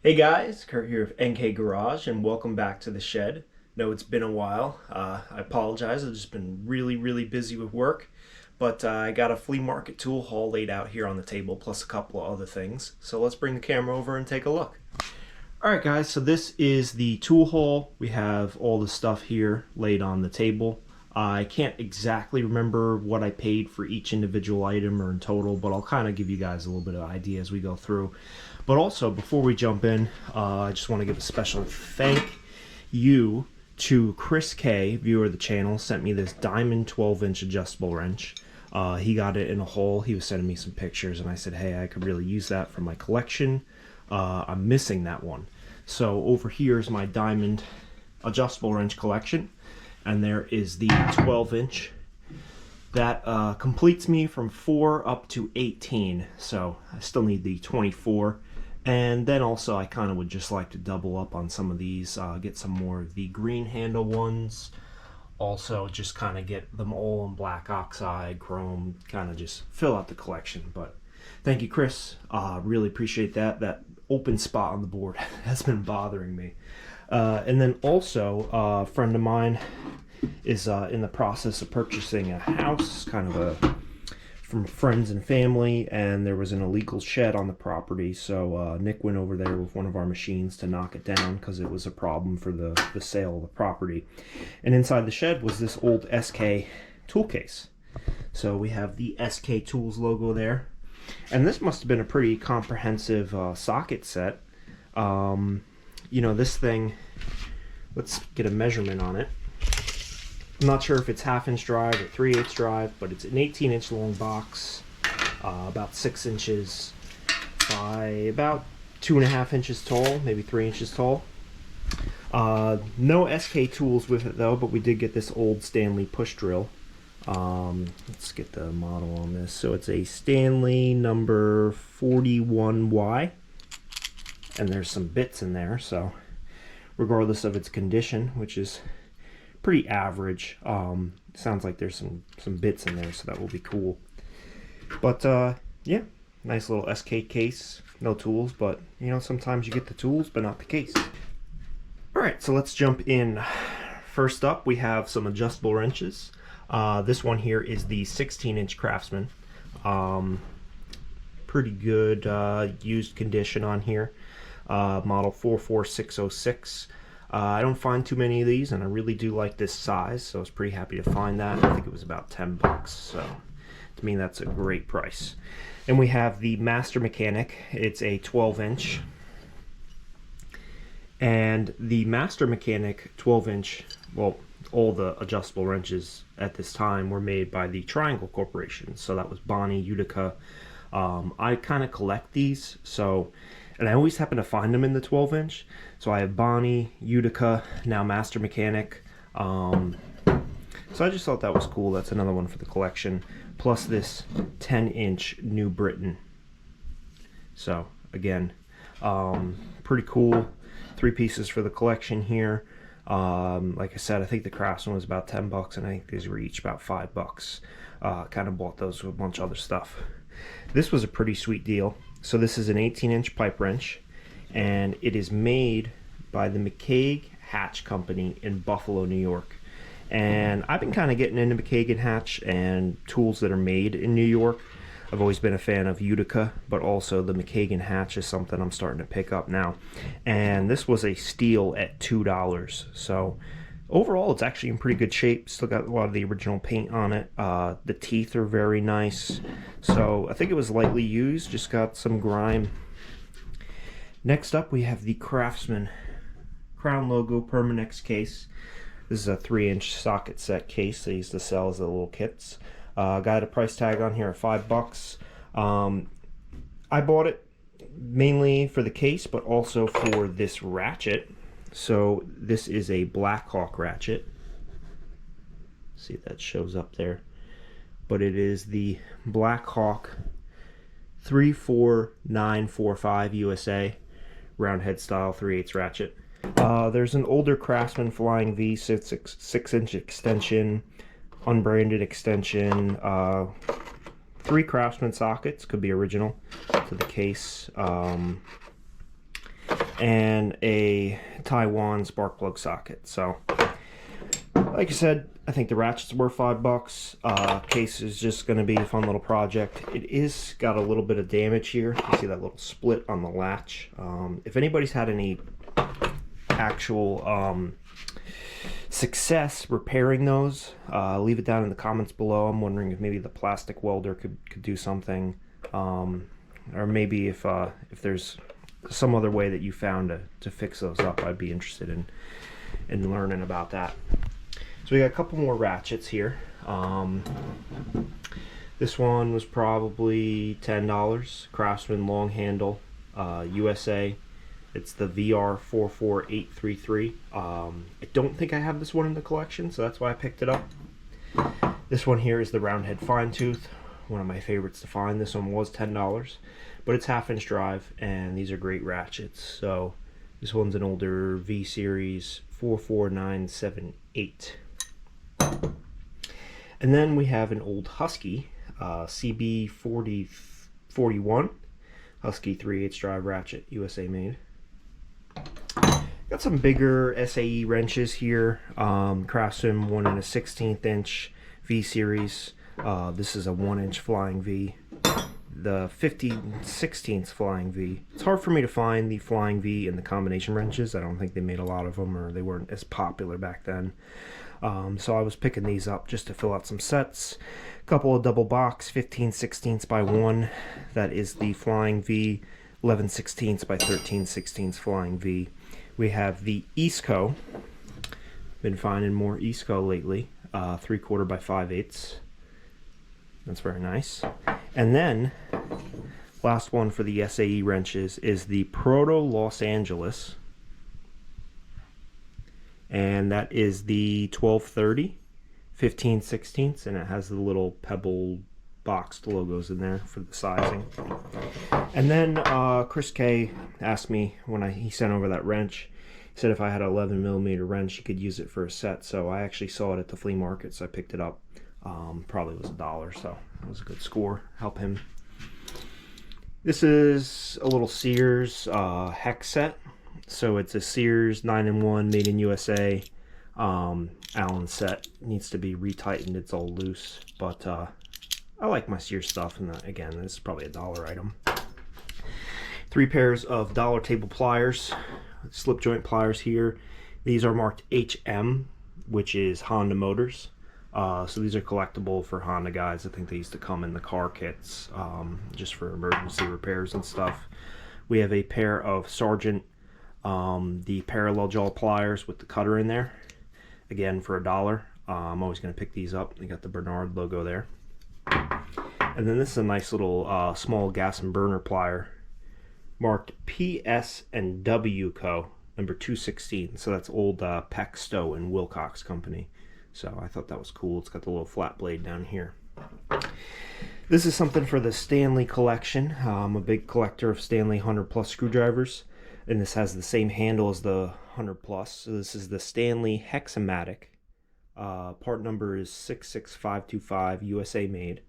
Hey guys, Kurt here of NK Garage, and welcome back to the shed. No, it's been a while. I apologize. I've just been really busy with work, but I got a flea market tool haul laid out here on the table, plus a couple of other things. So let's bring the camera over and take a look. All right, guys. So this is the tool haul. We have all the stuff here laid on the table. I can't exactly remember what I paid for each individual item or in total, but I'll kind of give you guys a little bit of idea as we go through. But also, before we jump in, I just want to give a special thank you to Chris K, viewer of the channel, sent me this diamond 12-inch adjustable wrench. He got it in a hole. He was sending me some pictures, and I said, hey, I could really use that for my collection. I'm missing that one. So over here is my diamond adjustable wrench collection, and there is the 12-inch. That completes me from 4 up to 18, so I still need the 24. And then also I kind of would just like to double up on some of these, get some more of the green handle ones. Also just kind of get them all in black oxide, chrome, kind of just fill out the collection. But thank you, Chris. Really appreciate that. That open spot on the board has been bothering me. And then also a friend of mine is in the process of purchasing a house, kind of from friends and family, and there was an illegal shed on the property, so Nick went over there with one of our machines to knock it down because it was a problem for the sale of the property. And inside the shed was this old SK tool case. So we have the SK Tools logo there, and this must have been a pretty comprehensive socket set. You know, this thing, let's get a measurement on it. I'm not sure if it's 1/2-inch drive or 3/8 drive, but it's an 18-inch long box, about 6 inches by about 2.5 inches tall, maybe 3 inches tall. No SK tools with it though, but we did get this old Stanley push drill. Let's get the model on this. So it's a Stanley number 41Y, and there's some bits in there, so regardless of its condition, which is pretty average, sounds like there's some bits in there, so that will be cool. But yeah, nice little SK case. No tools, but you know, sometimes you get the tools but not the case. All right, so let's jump in. First up, we have some adjustable wrenches. This one here is the 16-inch Craftsman. Pretty good used condition on here. Model 44606. I don't find too many of these, and I really do like this size, so I was pretty happy to find that. I think it was about 10 bucks, so to me that's a great price. And we have the Master Mechanic. It's a 12-inch, and the Master Mechanic 12-inch, well, all the adjustable wrenches at this time were made by the Triangle Corporation, so that was Bonnie, Utica. I kind of collect these, so, and I always happen to find them in the 12-inch. So I have Bonnie, Utica, now Master Mechanic. So I just thought that was cool. That's another one for the collection. Plus this 10-inch New Britain. So again, pretty cool. 3 pieces for the collection here. Like I said, I think the Craftsman was about 10 bucks, and I think these were each about 5 bucks. Kind of bought those with a bunch of other stuff. This was a pretty sweet deal. So this is an 18-inch pipe wrench, and it is made by the McCaig Hatch Company in Buffalo, New York. And I've been kind of getting into McCaig Hatch and tools that are made in New York. I've always been a fan of Utica, but also the McCaig Hatch is something I'm starting to pick up now. And this was a steal at $2. So overall, it's actually in pretty good shape. Still got a lot of the original paint on it. The teeth are very nice. So I think it was lightly used, just got some grime. Next up, we have the Craftsman Crown Logo Permanex case. This is a 3-inch socket set case they used to sell as the little kits. Got a price tag on here at 5 bucks. I bought it mainly for the case, but also for this ratchet. So this is a Blackhawk ratchet. See if that shows up there. But it is the Blackhawk 34945 USA round head style 3/8 ratchet. There's an older Craftsman Flying V 6-inch extension, unbranded extension, 3 Craftsman sockets, could be original to the case. and a Taiwan spark plug socket. So, like I said, I think the ratchet's worth $5. Case is just going to be a fun little project. It is got a little bit of damage here. You see that little split on the latch. If anybody's had any actual success repairing those, leave it down in the comments below. I'm wondering if maybe the plastic welder could do something, or maybe if there's some other way that you found to fix those up. I'd be interested in learning about that. So we got a couple more ratchets here. This one was probably $10. Craftsman long handle, USA. It's the VR44833. I don't think I have this one in the collection, so that's why I picked it up. This one here is the round head fine tooth, one of my favorites to find. This one was $10, but it's 1/2 inch drive, and these are great ratchets. So this one's an older V series 44978. And then we have an old Husky, CB4041, Husky 3/8 drive ratchet, USA made. Got some bigger SAE wrenches here. Craftsman 1 1/16 inch V series. This is a 1 inch flying V. The 50/16 flying V. It's hard for me to find the flying V in the combination wrenches. I don't think they made a lot of them, or they weren't as popular back then. So I was picking these up just to fill out some sets. A couple of double box 15/16 by 1. That is the flying V. 11/16 by 13/16 flying V. We have the Eastco. Been finding more Eastco lately. 3/4 by 5/8. That's very nice. And then, last one for the SAE wrenches is the Proto Los Angeles. And that is the 1230, 15/16, and it has the little pebble boxed logos in there for the sizing. And then Chris K asked me when he sent over that wrench, he said if I had an 11mm wrench, he could use it for a set. So I actually saw it at the flea market, so I picked it up. Probably was $1, so it was a good score. Help him. This is a little Sears hex set. So it's a Sears 9-in-1 made in USA. Allen set. Needs to be retightened. It's all loose, but I like my Sears stuff, and again, this is probably a $1 item. 3 pairs of dollar table pliers, slip joint pliers here. These are marked HM, which is Honda Motors. So these are collectible for Honda guys. I think they used to come in the car kits, just for emergency repairs and stuff. We have a pair of Sargent, the parallel jaw pliers with the cutter in there. Again, for $1. I'm always going to pick these up. They got the Bernard logo there. And then this is a nice little small gas and burner plier, marked PS and W Co. number 216. So that's old Peck, Stowe and Wilcox company. So I thought that was cool. It's got the little flat blade down here. This is something for the Stanley collection. I'm a big collector of Stanley 100+ screwdrivers, and this has the same handle as the 100+. So this is the Stanley Hexamatic. Part number is 66525, USA made,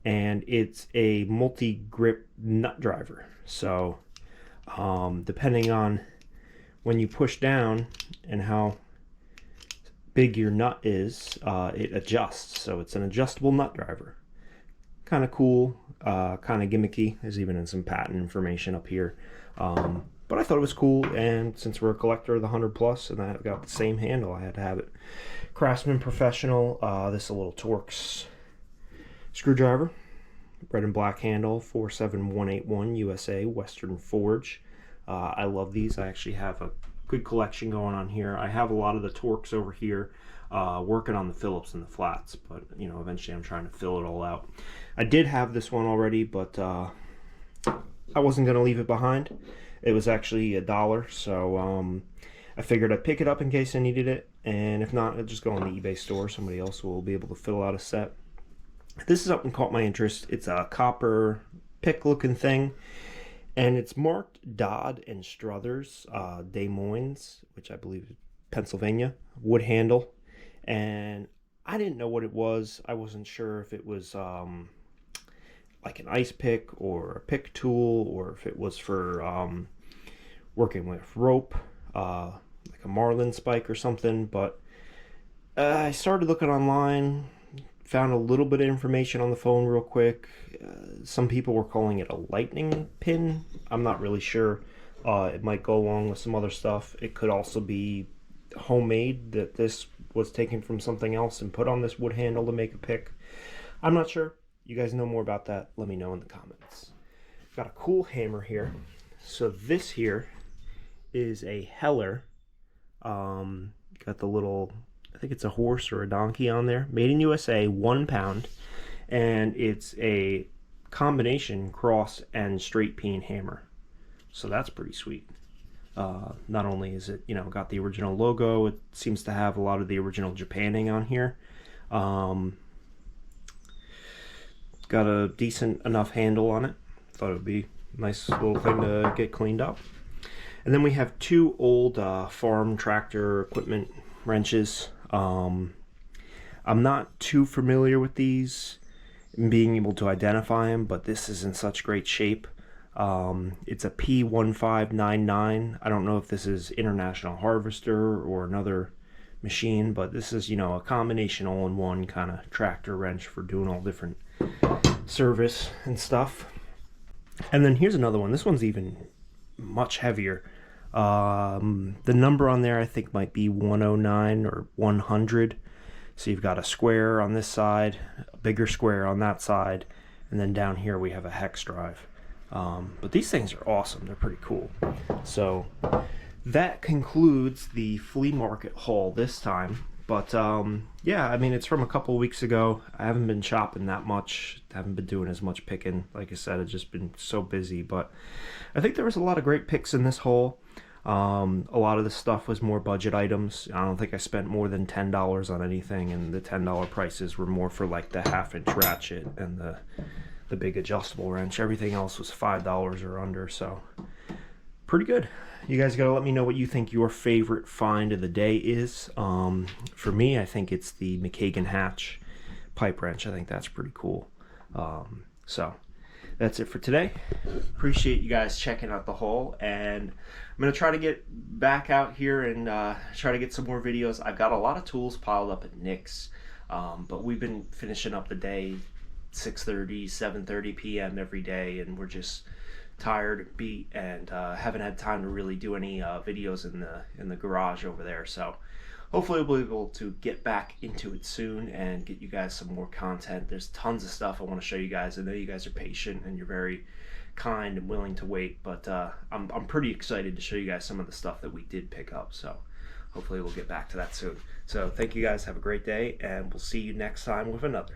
and it's a multi-grip nut driver. So depending on when you push down and how big your nut is, it adjusts. So it's an adjustable nut driver. Kind of cool, kind of gimmicky. There's even some patent information up here. But I thought it was cool, and since we're a collector of the 100+ and I've got the same handle, I had to have it. Craftsman Professional, this is a little Torx screwdriver. Red and black handle, 47181 USA, Western Forge. I love these. I actually have a good collection going on here. I have a lot of the Torx over here, working on the Phillips and the flats, but you know, eventually I'm trying to fill it all out. I did have this one already, but I wasn't going to leave it behind. It was actually $1, so I figured I'd pick it up in case I needed it, and if not, I'd just go on the eBay store. Somebody else will be able to fill out a set. This is something caught my interest. It's a copper pick looking thing, and it's marked Dodd and Struthers Des Moines, which I believe is Pennsylvania, wood handle. And I didn't know what it was. I wasn't sure if it was like an ice pick or a pick tool, or if it was for working with rope, like a marlin spike or something. But I started looking online, found a little bit of information on the phone real quick. Some people were calling it a lightning pin. I'm not really sure. It might go along with some other stuff. It could also be homemade, that this was taken from something else and put on this wood handle to make a pick. I'm not sure. You guys know more about that, let me know in the comments. Got a cool hammer here. So this here is a Heller. Got the little, I think it's a horse or a donkey on there. Made in USA, 1 pound. And it's a combination cross and straight peen hammer. So that's pretty sweet. Not only is it, got the original logo, it seems to have a lot of the original Japanning on here. Got a decent enough handle on it. Thought it would be a nice little thing to get cleaned up. And then we have 2 old farm tractor equipment wrenches. I'm not too familiar with these, being able to identify them, but this is in such great shape. It's a P1599. I don't know if this is International Harvester or another machine, but this is, a combination all-in-one kind of tractor wrench for doing all different service and stuff. And then here's another one. This one's even much heavier. The number on there I think might be 109 or 100. So you've got a square on this side, a bigger square on that side, and then down here we have a hex drive. But these things are awesome. They're pretty cool. So that concludes the flea market haul this time. But yeah, I mean, it's from a couple of weeks ago. I haven't been shopping that much. Haven't been doing as much picking. Like I said, I've just been so busy. But I think there was a lot of great picks in this haul. A lot of the stuff was more budget items. I don't think I spent more than $10 on anything, and the $10 prices were more for like the 1/2-inch ratchet and the big adjustable wrench. Everything else was $5 or under, so pretty good. You guys gotta let me know what you think your favorite find of the day is. For me, I think it's the McKagan Hatch pipe wrench. I think that's pretty cool. So that's it for today. Appreciate you guys checking out the haul, and I'm gonna try to get back out here and try to get some more videos. I've got a lot of tools piled up at Nick's, but we've been finishing up the day 6:30, 7:30 p.m. every day, and we're just tired, beat, and haven't had time to really do any videos in the garage over there. So hopefully we'll be able to get back into it soon and get you guys some more content. There's tons of stuff I want to show you guys. I know you guys are patient and you're very kind and willing to wait, but I'm pretty excited to show you guys some of the stuff that we did pick up. So hopefully we'll get back to that soon. So thank you guys, have a great day, and we'll see you next time with another.